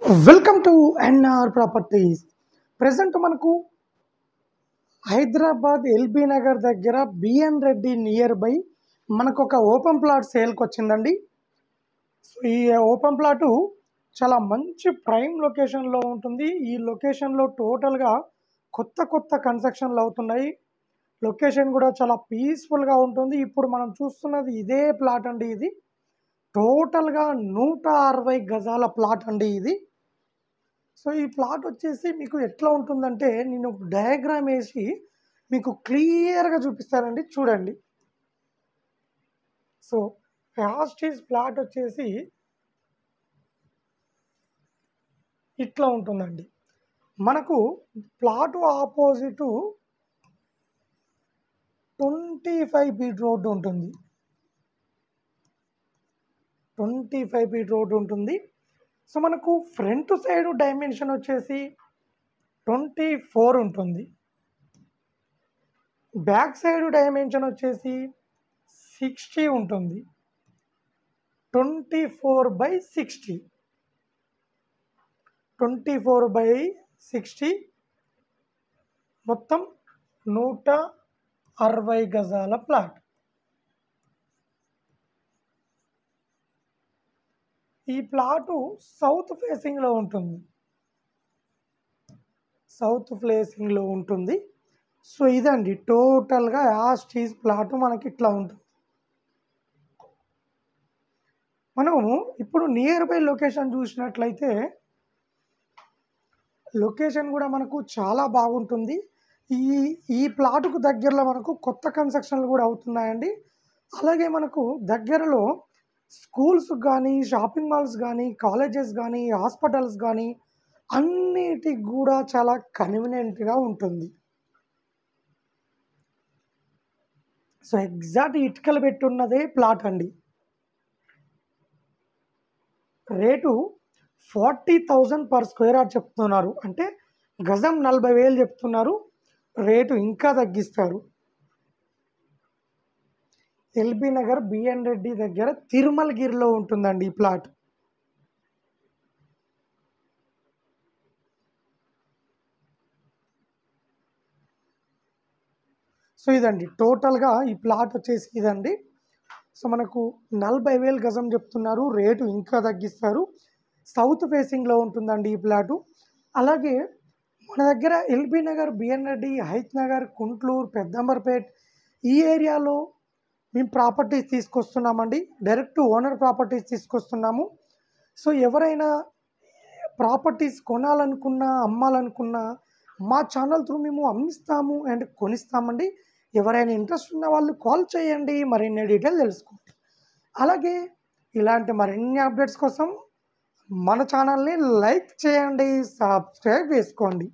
Welcome to NR properties. Present మనకు Hyderabad LB Nagar దగ్గర B N Reddy near by మనకు ఒక ఓపెన్ ప్లాట్ సేల్కి వచ్చిందండి. సో ఈ ఓపెన్ ప్లాటు చాలా మంచి ప్రైమ్ లొకేషన్లో ఉంటుంది. ఈ లొకేషన్లో టోటల్గా కొత్త కన్స్ట్రక్షన్లు అవుతున్నాయి. లొకేషన్ కూడా చాలా పీస్ఫుల్గా ఉంటుంది. ఇప్పుడు మనం చూస్తున్నది ఇదే ప్లాట్ అండి. ఇది టోటల్గా 160 గజాల ప్లాట్ అండి ఇది. సో ఈ ప్లాట్ వచ్చేసి మీకు ఎట్లా ఉంటుందంటే నేను డయాగ్రామ్ వేసి మీకు క్లియర్గా చూపిస్తానండి, చూడండి. సో యాస్టీస్ ప్లాట్ వచ్చేసి ఇట్లా ఉంటుందండి. మనకు ప్లాట్ ఆపోజిట్ 25 ఫీట్ రోడ్డు ఉంటుంది. 25 ఫీట్ రోడ్డు ఉంటుంది. సో మనకు ఫ్రంట్ సైడ్ డైమెన్షన్ వచ్చేసి 24 ఉంటుంది. బ్యాక్ సైడ్ డైమెన్షన్ వచ్చేసి 60 ఉంటుంది. 24/60 24/60 మొత్తం 160 గజాల ప్లాట్. ఈ ప్లాటు సౌత్ ఫేసింగ్లో ఉంటుంది. సో ఇదండి టోటల్గా యాస్టీస్ ప్లాటు మనకి ఇట్లా ఉంటుంది. మనము ఇప్పుడు నియర్ బై లొకేషన్ చూసినట్లయితే లొకేషన్ కూడా మనకు చాలా బాగుంటుంది. ఈ ప్లాటుకు దగ్గరలో మనకు కొత్త కన్స్ట్రక్షన్లు కూడా అవుతున్నాయండి. అలాగే మనకు దగ్గరలో స్కూల్స్ కానీ, షాపింగ్ మాల్స్ కానీ, కాలేజెస్ కానీ, హాస్పిటల్స్ కానీ అన్నిటికి కూడా చాలా కన్వీనియంట్గా ఉంటుంది. సో ఎగ్జాక్ట్ ఇటుకలు పెట్టున్నదే ప్లాట్ అండి. రేటు 40,000 పర్ స్క్వేర్ యార్డ్ చెప్తున్నారు. అంటే గజం 40,000 చెప్తున్నారు. రేటు ఇంకా తగ్గిస్తారు. ఎల్బీ నగర్ బిఎన్ రెడ్డి దగ్గర తిరుమలగిరిలో ఉంటుందండి ఈ ప్లాట్. సో ఇదండి టోటల్గా ఈ ప్లాట్ వచ్చేసి ఇదండి. సో మనకు 40,000 గజం చెప్తున్నారు. రేటు ఇంకా తగ్గిస్తారు. సౌత్ ఫేసింగ్లో ఉంటుందండి ఈ ప్లాటు. అలాగే మన దగ్గర ఎల్బీ నగర్, బిఎన్ రెడ్డి, హైత్ నగర్, కుంట్లూరు, పెద్దంబర్పేట్ ఈ ఏరియాలో మేము ప్రాపర్టీస్ తీసుకొస్తున్నామండి. డైరెక్ట్ ఓనర్ ప్రాపర్టీస్ తీసుకొస్తున్నాము. సో ఎవరైనా ప్రాపర్టీస్ కొనాలనుకున్నా, అమ్మాలనుకున్నా మా ఛానల్ త్రూ మేము అమ్మిస్తాము అండ్ కొనిస్తామండి. ఎవరైనా ఇంట్రెస్ట్ ఉన్న వాళ్ళు కాల్ చేయండి, మరిన్ని డీటెయిల్ తెలుసుకోండి. అలాగే ఇలాంటి మరిన్ని అప్డేట్స్ కోసం మన ఛానల్ని లైక్ చేయండి, సబ్స్క్రైబ్ చేసుకోండి.